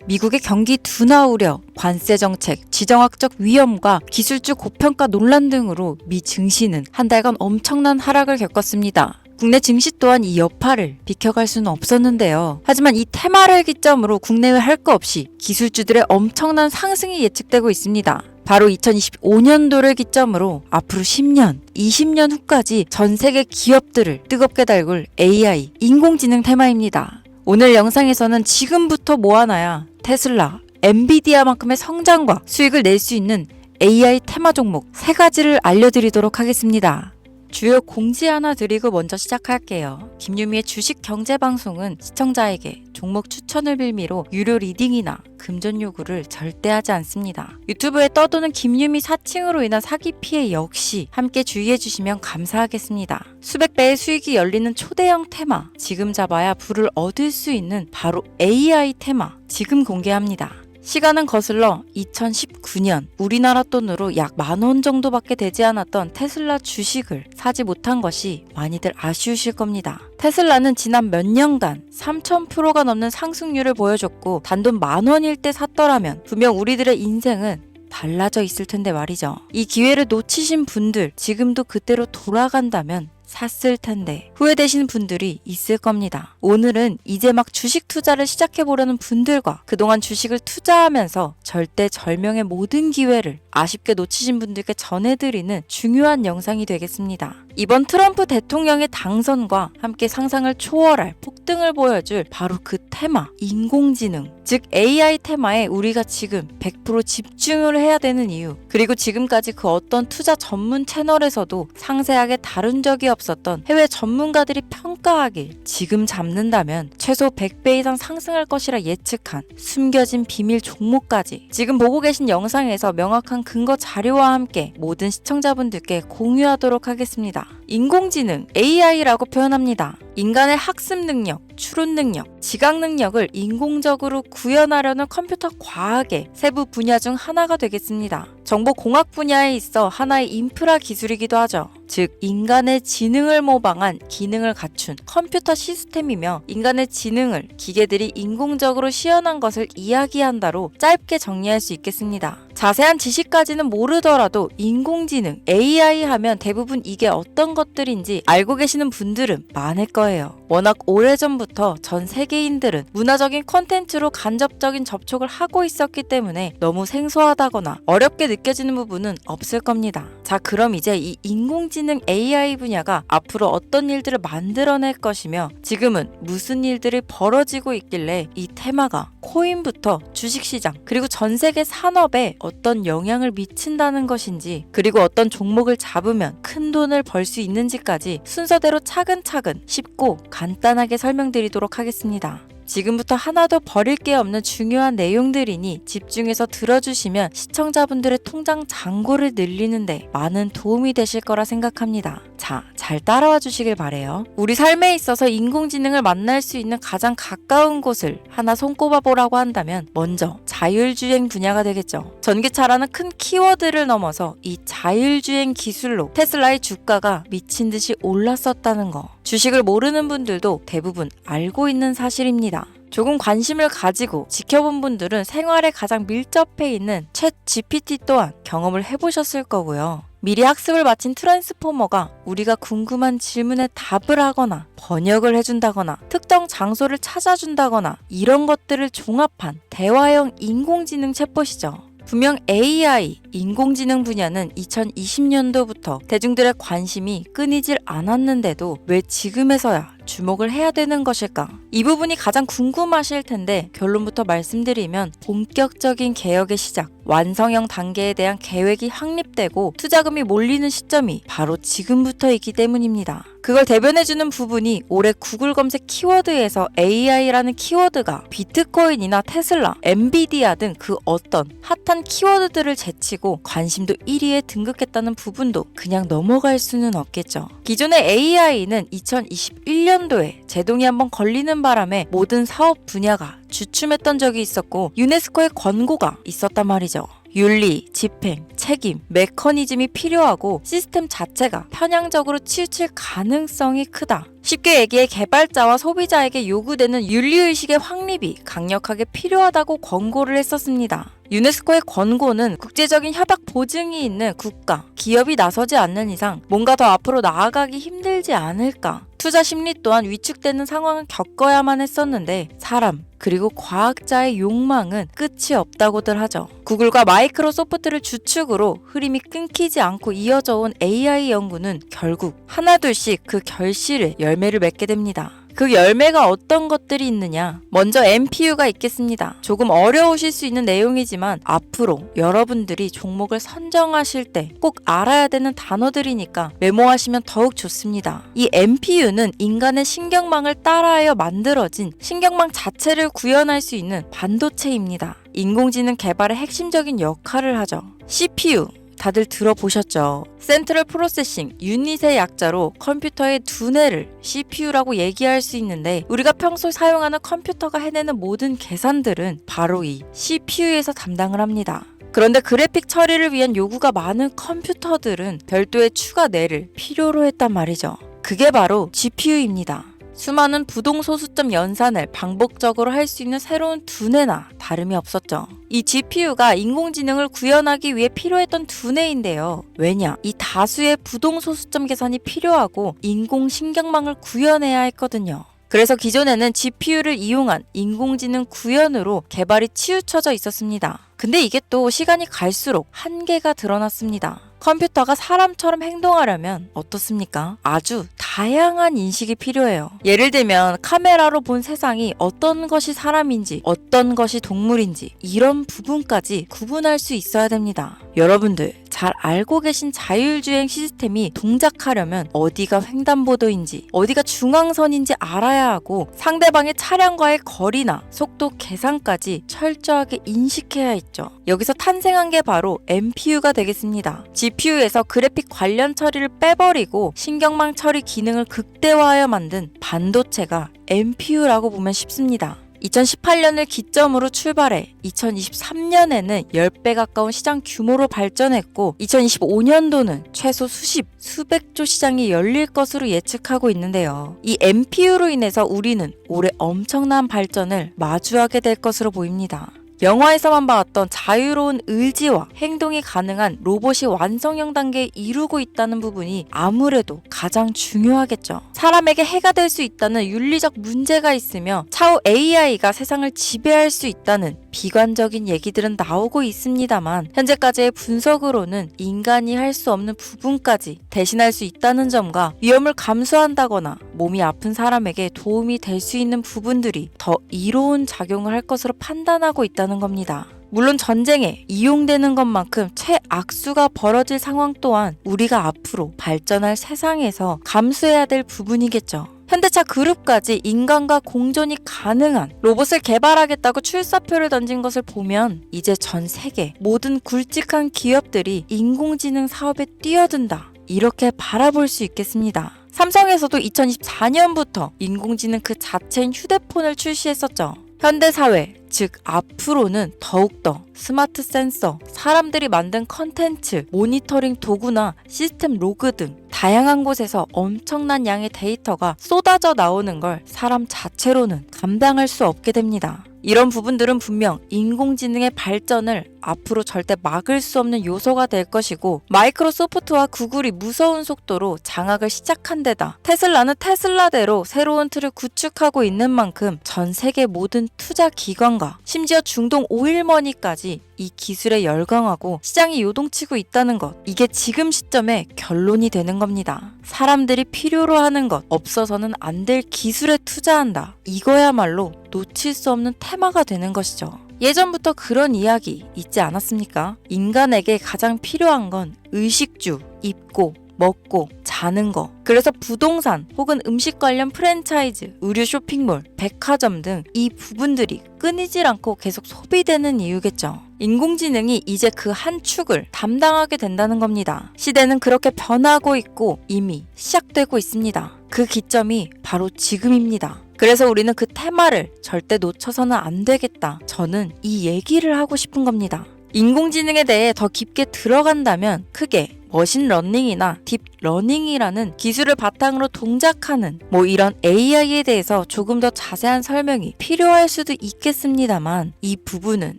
미국의 경기 둔화 우려, 관세 정책, 지정학적 위험과 기술주 고평가 논란 등으로 미 증시는 한 달간 엄청난 하락을 겪었습니다. 국내 증시 또한 이 여파를 비켜갈 수는 없었는데요. 하지만 이 테마를 기점으로 국내외 할 거 없이 기술주들의 엄청난 상승이 예측되고 있습니다. 바로 2025년도를 기점으로 앞으로 10년, 20년 후까지 전 세계 기업들을 뜨겁게 달굴 AI, 인공지능 테마입니다. 오늘 영상에서는 지금부터 모아놔야 테슬라, 엔비디아만큼의 성장과 수익을 낼 수 있는 AI 테마 종목 3가지를 알려드리도록 하겠습니다. 주요 공지 하나 드리고 먼저 시작할게요. 김유미의 주식 경제 방송은 시청자에게 종목 추천을 빌미로 유료 리딩이나 금전 요구를 절대 하지 않습니다. 유튜브에 떠도는 김유미 사칭으로 인한 사기 피해 역시 함께 주의해 주시면 감사하겠습니다. 수백 배의 수익이 열리는 초대형 테마, 지금 잡아야 부를 얻을 수 있는 바로 AI 테마, 지금 공개합니다. 시간은 거슬러 2019년 우리나라 돈으로 약 10,000원 정도밖에 되지 않았던 테슬라 주식을 사지 못한 것이 많이들 아쉬우실 겁니다. 테슬라는 지난 몇 년간 3000%가 넘는 상승률을 보여줬고 단돈 10,000원일 때 샀더라면 분명 우리들의 인생은 달라져 있을 텐데 말이죠. 이 기회를 놓치신 분들, 지금도 그때로 돌아간다면 샀을 텐데 후회되시는 분들이 있을 겁니다. 오늘은 이제 막 주식 투자를 시작해보려는 분들과 그동안 주식을 투자하면서 절대절명의 모든 기회를 아쉽게 놓치신 분들께 전해드리는 중요한 영상이 되겠습니다. 이번 트럼프 대통령의 당선과 함께 상상을 초월할 폭등을 보여줄 바로 그 테마, 인공지능, 즉 AI 테마에 우리가 지금 100% 집중을 해야 되는 이유, 그리고 지금까지 그 어떤 투자 전문 채널에서도 상세하게 다룬 적이 없었던 해외 전문가들이 평가하길 지금 잡는다면 최소 100배 이상 상승할 것이라 예측한 숨겨진 비밀 종목까지 지금 보고 계신 영상에서 명확한 근거 자료와 함께 모든 시청자분들께 공유하도록 하겠습니다. 인공지능, AI라고 표현합니다. 인간의 학습 능력, 추론 능력, 지각 능력을 인공적으로 구현하려는 컴퓨터 과학의 세부 분야 중 하나가 되겠습니다. 정보공학 분야에 있어 하나의 인프라 기술이기도 하죠. 즉 인간의 지능을 모방한 기능을 갖춘 컴퓨터 시스템이며 인간의 지능을 기계들이 인공적으로 시연한 것을 이야기한다로 짧게 정리할 수 있겠습니다. 자세한 지식까지는 모르더라도 인공지능, AI 하면 대부분 이게 어떤 것들인지 알고 계시는 분들은 많을 거예요. 워낙 오래전부터 전 세계인들은 문화적인 콘텐츠로 간접적인 접촉을 하고 있었기 때문에 너무 생소하다거나 어렵게 느껴지는 부분은 없을 겁니다. 자, 그럼 이제 이 인공지능 AI 분야가 앞으로 어떤 일들을 만들어낼 것이며 지금은 무슨 일들이 벌어지고 있길래 이 테마가 코인부터 주식시장 그리고 전 세계 산업에 어떤 영향을 미친다는 것인지, 그리고 어떤 종목을 잡으면 큰 돈을 벌 수 있는지까지 순서대로 차근차근 쉽고 간단하게 설명드리도록 하겠습니다. 지금부터 하나도 버릴 게 없는 중요한 내용들이니 집중해서 들어주시면 시청자분들의 통장 잔고를 늘리는데 많은 도움이 되실 거라 생각합니다. 자, 잘 따라와 주시길 바래요. 우리 삶에 있어서 인공지능을 만날 수 있는 가장 가까운 곳을 하나 손꼽아 보라고 한다면 먼저 자율주행 분야가 되겠죠. 전기차라는 큰 키워드를 넘어서 이 자율주행 기술로 테슬라의 주가가 미친 듯이 올랐었다는 거, 주식을 모르는 분들도 대부분 알고 있는 사실입니다. 조금 관심을 가지고 지켜본 분들은 생활에 가장 밀접해 있는 챗 GPT 또한 경험을 해보셨을 거고요. 미리 학습을 마친 트랜스포머가 우리가 궁금한 질문에 답을 하거나 번역을 해준다거나 특정 장소를 찾아준다거나 이런 것들을 종합한 대화형 인공지능 챗봇이죠. 분명 AI, 인공지능 분야는 2020년도부터 대중들의 관심이 끊이질 않았는데도 왜 지금에서야 주목을 해야 되는 것일까? 이 부분이 가장 궁금하실 텐데 결론부터 말씀드리면 본격적인 개혁의 시작, 완성형 단계에 대한 계획이 확립되고 투자금이 몰리는 시점이 바로 지금부터이기 때문입니다. 그걸 대변해주는 부분이 올해 구글 검색 키워드에서 AI라는 키워드가 비트코인이나 테슬라, 엔비디아 등 그 어떤 핫한 키워드들을 제치고 관심도 1위에 등극했다는 부분도 그냥 넘어갈 수는 없겠죠. 기존의 AI는 2021년도에 제동이 한번 걸리는 바람에 모든 사업 분야가 주춤했던 적이 있었고 유네스코의 권고가 있었단 말이죠. 윤리, 집행, 책임, 메커니즘이 필요하고 시스템 자체가 편향적으로 치우칠 가능성이 크다. 쉽게 얘기해 개발자와 소비자에게 요구되는 윤리의식의 확립이 강력하게 필요하다고 권고를 했었습니다. 유네스코의 권고는 국제적인 협약 보증이 있는 국가, 기업이 나서지 않는 이상 뭔가 더 앞으로 나아가기 힘들지 않을까. 투자 심리 또한 위축되는 상황을 겪어야만 했었는데 사람, 그리고 과학자의 욕망은 끝이 없다고들 하죠. 구글과 마이크로소프트를 주축으로 흐름이 끊기지 않고 이어져 온 AI 연구는 결국 하나둘씩 그 결실을 열매를 맺게 됩니다. 그 열매가 어떤 것들이 있느냐? 먼저 MPU가 있겠습니다. 조금 어려우실 수 있는 내용이지만 앞으로 여러분들이 종목을 선정하실 때 꼭 알아야 되는 단어들이니까 메모하시면 더욱 좋습니다. 이 MPU는 인간의 신경망을 따라하여 만들어진 신경망 자체를 구현할 수 있는 반도체입니다. 인공지능 개발의 핵심적인 역할을 하죠. CPU 다들 들어보셨죠? 센트럴 프로세싱 유닛의 약자로 컴퓨터의 두뇌를 CPU라고 얘기할 수 있는데 우리가 평소 사용하는 컴퓨터가 해내는 모든 계산들은 바로 이 CPU에서 담당을 합니다. 그런데 그래픽 처리를 위한 요구가 많은 컴퓨터들은 별도의 추가 뇌를 필요로 했단 말이죠. 그게 바로 GPU입니다. 수많은 부동소수점 연산을 반복적으로 할 수 있는 새로운 두뇌나 다름이 없었죠. 이 GPU가 인공지능을 구현하기 위해 필요했던 두뇌인데요. 왜냐? 이 다수의 부동소수점 계산이 필요하고 인공신경망을 구현해야 했거든요. 그래서 기존에는 GPU를 이용한 인공지능 구현으로 개발이 치우쳐져 있었습니다. 근데 이게 또 시간이 갈수록 한계가 드러났습니다. 컴퓨터가 사람처럼 행동하려면 어떻습니까? 아주 다양한 인식이 필요해요. 예를 들면 카메라로 본 세상이 어떤 것이 사람인지 어떤 것이 동물인지 이런 부분까지 구분할 수 있어야 됩니다. 여러분들 잘 알고 계신 자율주행 시스템이 동작하려면 어디가 횡단보도인지 어디가 중앙선인지 알아야 하고 상대방의 차량과의 거리나 속도 계산까지 철저하게 인식해야 있죠. 여기서 탄생한 게 바로 MPU가 되겠습니다. GPU에서 그래픽 관련 처리를 빼버리고 신경망 처리 기능을 극대화하여 만든 반도체가 MPU라고 보면 쉽습니다. 2018년을 기점으로 출발해 2023년에는 10배 가까운 시장 규모로 발전했고 2025년도는 최소 수백조 시장이 열릴 것으로 예측하고 있는데요. 이 MPU로 인해서 우리는 올해 엄청난 발전을 마주하게 될 것으로 보입니다. 영화에서만 봤던 자유로운 의지와 행동이 가능한 로봇이 완성형 단계에 이르고 있다는 부분이 아무래도 가장 중요하겠죠. 사람에게 해가 될 수 있다는 윤리적 문제가 있으며 차후 AI가 세상을 지배할 수 있다는 비관적인 얘기들은 나오고 있습니다만 현재까지의 분석으로는 인간이 할 수 없는 부분까지 대신할 수 있다는 점과 위험을 감수한다거나 몸이 아픈 사람에게 도움이 될 수 있는 부분들이 더 이로운 작용을 할 것으로 판단하고 있다는 겁니다. 물론 전쟁에 이용되는 것만큼 최악수가 벌어질 상황 또한 우리가 앞으로 발전할 세상에서 감수해야 될 부분이겠죠. 현대차 그룹까지 인간과 공존이 가능한 로봇을 개발하겠다고 출사표를 던진 것을 보면 이제 전 세계 모든 굵직한 기업들이 인공지능 사업에 뛰어든다. 이렇게 바라볼 수 있겠습니다. 삼성에서도 2024년부터 인공지능 그 자체인 휴대폰을 출시했었죠. 현대사회, 즉 앞으로는 더욱더 스마트 센서, 사람들이 만든 컨텐츠, 모니터링 도구나 시스템 로그 등 다양한 곳에서 엄청난 양의 데이터가 쏟아져 나오는 걸 사람 자체로는 감당할 수 없게 됩니다. 이런 부분들은 분명 인공지능의 발전을 앞으로 절대 막을 수 없는 요소가 될 것이고 마이크로소프트와 구글이 무서운 속도로 장악을 시작한 데다 테슬라는 테슬라대로 새로운 틀을 구축하고 있는 만큼 전 세계 모든 투자 기관과 심지어 중동 오일머니까지 이 기술에 열광하고 시장이 요동치고 있다는 것, 이게 지금 시점에 결론이 되는 겁니다. 사람들이 필요로 하는 것, 없어서는 안 될 기술에 투자한다. 이거야말로 놓칠 수 없는 테마가 되는 것이죠. 예전부터 그런 이야기 있지 않았습니까? 인간에게 가장 필요한 건 의식주, 입고, 먹고, 자는 거. 그래서 부동산 혹은 음식 관련 프랜차이즈, 의류 쇼핑몰, 백화점 등 이 부분들이 끊이질 않고 계속 소비되는 이유겠죠. 인공지능이 이제 그 한 축을 담당하게 된다는 겁니다. 시대는 그렇게 변하고 있고 이미 시작되고 있습니다. 그 기점이 바로 지금입니다. 그래서 우리는 그 테마를 절대 놓쳐서는 안 되겠다. 저는 이 얘기를 하고 싶은 겁니다. 인공지능에 대해 더 깊게 들어간다면 크게 머신러닝이나 딥러닝이라는 기술을 바탕으로 동작하는 이런 AI에 대해서 조금 더 자세한 설명이 필요할 수도 있겠습니다만 이 부분은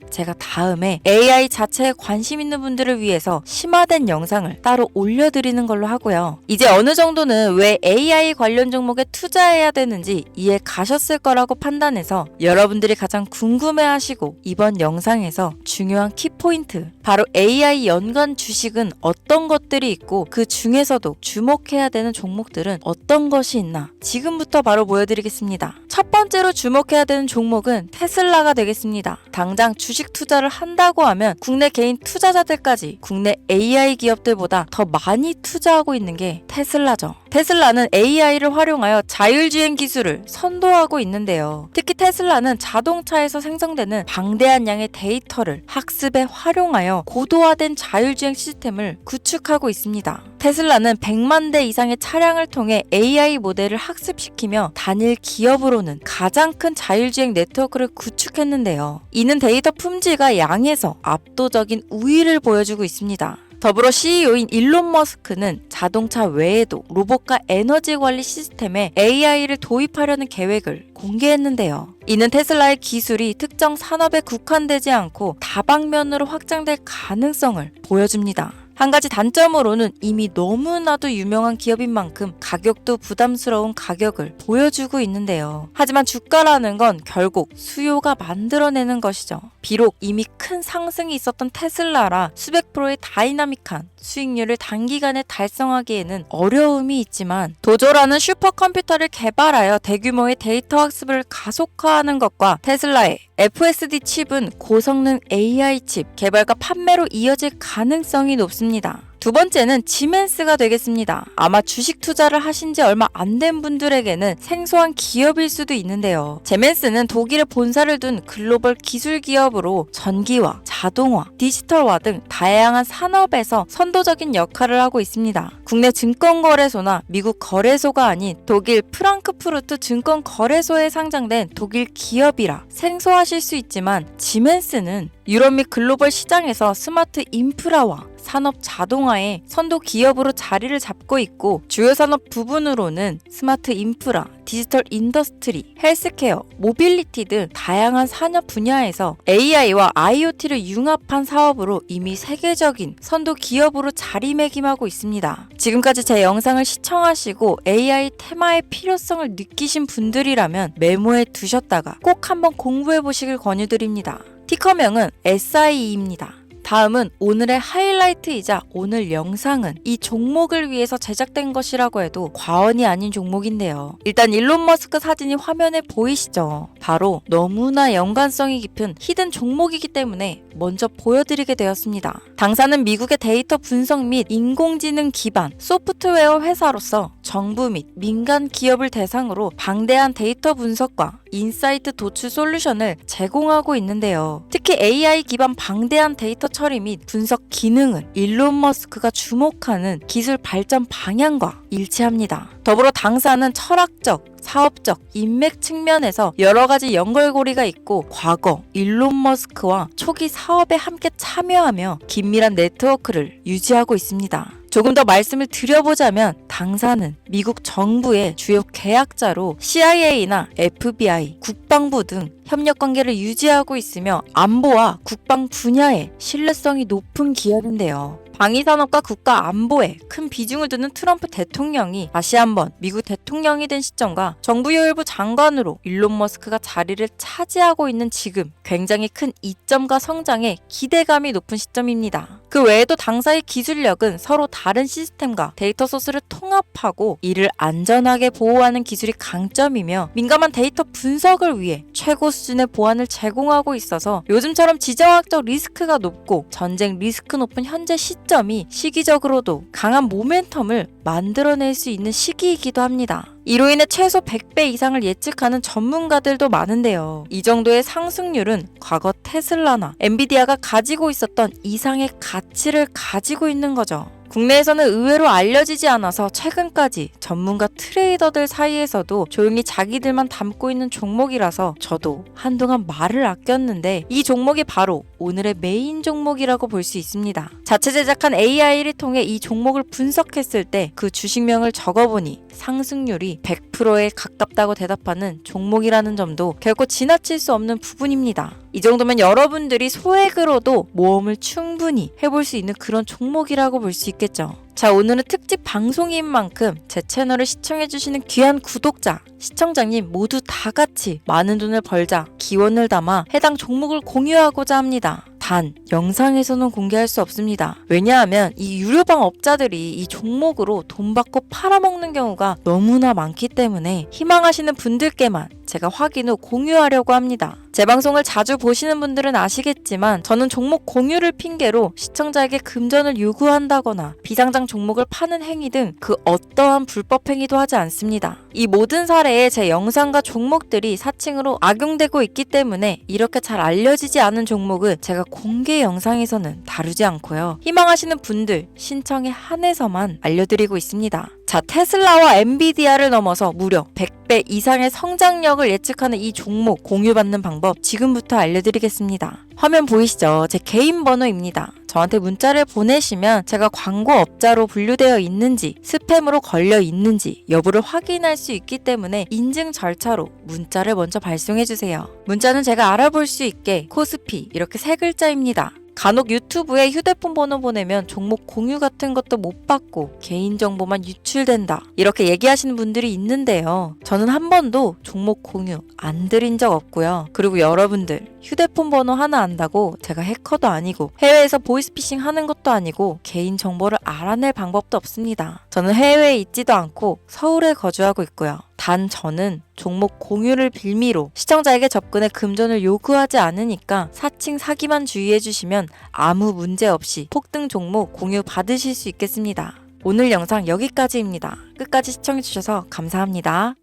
제가 다음에 AI 자체에 관심 있는 분들을 위해서 심화된 영상을 따로 올려드리는 걸로 하고요. 이제 어느 정도는 왜 AI 관련 종목에 투자해야 되는지 이해 가셨을 거라고 판단해서 여러분들이 가장 궁금해하시고 이번 영상에서 중요한 키포인트, 바로 AI 연관 주식은 어떤 것들이 있고 그 중에서도 주목해야 되는 종목들은 어떤 것이 있나 지금부터 바로 보여드리겠습니다. 첫 번째로 주목해야 되는 종목은 테슬라가 되겠습니다. 당장 주식 투자를 한다고 하면 국내 개인 투자자들까지 국내 AI 기업들보다 더 많이 투자하고 있는 게 테슬라죠. 테슬라는 AI를 활용하여 자율주행 기술을 선도하고 있는데요. 특히 테슬라는 자동차에서 생성되는 방대한 양의 데이터를 학습에 활용하여 고도화된 자율주행 시스템을 구축하고 있습니다. 테슬라는 100만 대 이상의 차량을 통해 AI 모델을 학습시키며 단일 기업으로는 가장 큰 자율주행 네트워크를 구축했는데요. 이는 데이터 품질과 양에서 압도적인 우위를 보여주고 있습니다. 더불어 CEO인 일론 머스크는 자동차 외에도 로봇과 에너지 관리 시스템에 AI를 도입하려는 계획을 공개했는데요. 이는 테슬라의 기술이 특정 산업에 국한되지 않고 다방면으로 확장될 가능성을 보여줍니다. 한 가지 단점으로는 이미 너무나도 유명한 기업인 만큼 가격도 부담스러운 가격을 보여주고 있는데요. 하지만 주가라는 건 결국 수요가 만들어내는 것이죠. 비록 이미 큰 상승이 있었던 테슬라라 수백 프로의 다이나믹한 수익률을 단기간에 달성하기에는 어려움이 있지만 도조라는 슈퍼컴퓨터를 개발하여 대규모의 데이터 학습을 가속화하는 것과 테슬라의 FSD 칩은 고성능 AI 칩 개발과 판매로 이어질 가능성이 높습니다. 두 번째는 지멘스가 되겠습니다. 아마 주식 투자를 하신 지 얼마 안 된 분들에게는 생소한 기업일 수도 있는데요. 지멘스는 독일에 본사를 둔 글로벌 기술 기업으로 전기화, 자동화, 디지털화 등 다양한 산업에서 선도적인 역할을 하고 있습니다. 국내 증권거래소나 미국 거래소가 아닌 독일 프랑크푸르트 증권거래소에 상장된 독일 기업이라 생소하실 수 있지만 지멘스는 유럽 및 글로벌 시장에서 스마트 인프라와 산업 자동화의 선도 기업으로 자리를 잡고 있고 주요 산업 부분으로는 스마트 인프라, 디지털 인더스트리, 헬스케어, 모빌리티 등 다양한 산업 분야에서 AI와 IoT를 융합한 사업으로 이미 세계적인 선도 기업으로 자리매김하고 있습니다. 지금까지 제 영상을 시청하시고 AI 테마의 필요성을 느끼신 분들이라면 메모해 두셨다가 꼭 한번 공부해 보시길 권유드립니다. 티커명은 SIE입니다. 다음은 오늘의 하이라이트이자 오늘 영상은 이 종목을 위해서 제작된 것이라고 해도 과언이 아닌 종목인데요. 일단 일론 머스크 사진이 화면에 보이시죠? 바로 너무나 연관성이 깊은 히든 종목이기 때문에 먼저 보여드리게 되었습니다. 당사는 미국의 데이터 분석 및 인공지능 기반 소프트웨어 회사로서 정부 및 민간 기업을 대상으로 방대한 데이터 분석과 인사이트 도출 솔루션을 제공하고 있는데요. 특히 AI 기반 방대한 데이터 처리 및 분석 기능은 일론 머스크가 주목하는 기술 발전 방향과 일치합니다. 더불어 당사는 철학적, 사업적, 인맥 측면에서 여러 가지 연결고리가 있고 과거 일론 머스크와 초기 사업에 함께 참여하며 긴밀한 네트워크를 유지하고 있습니다. 조금 더 말씀을 드려보자면 당사는 미국 정부의 주요 계약자로 CIA나 FBI, 국방부 등 협력 관계를 유지하고 있으며 안보와 국방 분야에 신뢰성이 높은 기업인데요. 방위산업과 국가 안보에 큰 비중을 두는 트럼프 대통령이 다시 한번 미국 대통령이 된 시점과 정부요일부 장관으로 일론 머스크가 자리를 차지하고 있는 지금 굉장히 큰 이점과 성장에 기대감이 높은 시점입니다. 그 외에도 당사의 기술력은 서로 다른 시스템과 데이터 소스를 통합하고 이를 안전하게 보호하는 기술이 강점이며 민감한 데이터 분석을 위해 최고 수준의 보안을 제공하고 있어서 요즘처럼 지정학적 리스크가 높고 전쟁 리스크 높은 현재 시점이 시기적으로도 강한 모멘텀을 만들어낼 수 있는 시기이기도 합니다. 이로 인해 최소 100배 이상을 예측하는 전문가들도 많은데요. 이 정도의 상승률은 과거 테슬라나 엔비디아가 가지고 있었던 이상의 가치를 가지고 있는 거죠. 국내에서는 의외로 알려지지 않아서 최근까지 전문가 트레이더들 사이에서도 조용히 자기들만 담고 있는 종목이라서 저도 한동안 말을 아꼈는데 이 종목이 바로 오늘의 메인 종목이라고 볼 수 있습니다. 자체 제작한 AI를 통해 이 종목을 분석했을 때 그 주식명을 적어보니 상승률이 100%에 가깝다고 대답하는 종목이라는 점도 결코 지나칠 수 없는 부분입니다. 이 정도면 여러분들이 소액으로도 모험을 충분히 해볼 수 있는 그런 종목이라고 볼 수 있겠죠. 자, 오늘은 특집 방송인 만큼 제 채널을 시청해주시는 귀한 구독자, 시청자님 모두 다 같이 많은 돈을 벌자 기원을 담아 해당 종목을 공유하고자 합니다. 단, 영상에서는 공개할 수 없습니다. 왜냐하면 이 유료방 업자들이 이 종목으로 돈 받고 팔아먹는 경우가 너무나 많기 때문에 희망하시는 분들께만 제가 확인 후 공유하려고 합니다. 제 방송을 자주 보시는 분들은 아시겠지만 저는 종목 공유를 핑계로 시청자에게 금전을 요구한다거나 비상장 종목을 파는 행위 등 그 어떠한 불법 행위도 하지 않습니다. 이 모든 사례에 제 영상과 종목들이 사칭으로 악용되고 있기 때문에 이렇게 잘 알려지지 않은 종목은 제가 공개 영상에서는 다루지 않고요. 희망하시는 분들 신청에 한해서만 알려드리고 있습니다. 자, 테슬라와 엔비디아를 넘어서 무려 100배 이상의 성장력을 예측하는 이 종목 공유받는 방법 지금부터 알려드리겠습니다. 화면 보이시죠? 제 개인 번호입니다. 저한테 문자를 보내시면 제가 광고업자로 분류되어 있는지 스팸으로 걸려 있는지 여부를 확인할 수 있기 때문에 인증 절차로 문자를 먼저 발송해주세요. 문자는 제가 알아볼 수 있게 코스피 이렇게 세 글자입니다. 간혹 유튜브에 휴대폰 번호 보내면 종목 공유 같은 것도 못 받고 개인정보만 유출된다 이렇게 얘기하시는 분들이 있는데요. 저는 한 번도 종목 공유 안 드린 적 없고요. 그리고 여러분들 휴대폰 번호 하나 안다고 제가 해커도 아니고 해외에서 보이스피싱 하는 것도 아니고 개인정보를 알아낼 방법도 없습니다. 저는 해외에 있지도 않고 서울에 거주하고 있고요. 단 저는 종목 공유를 빌미로 시청자에게 접근해 금전을 요구하지 않으니까 사칭 사기만 주의해 주시면 아무 문제 없이 폭등 종목 공유 받으실 수 있겠습니다. 오늘 영상 여기까지입니다. 끝까지 시청해 주셔서 감사합니다.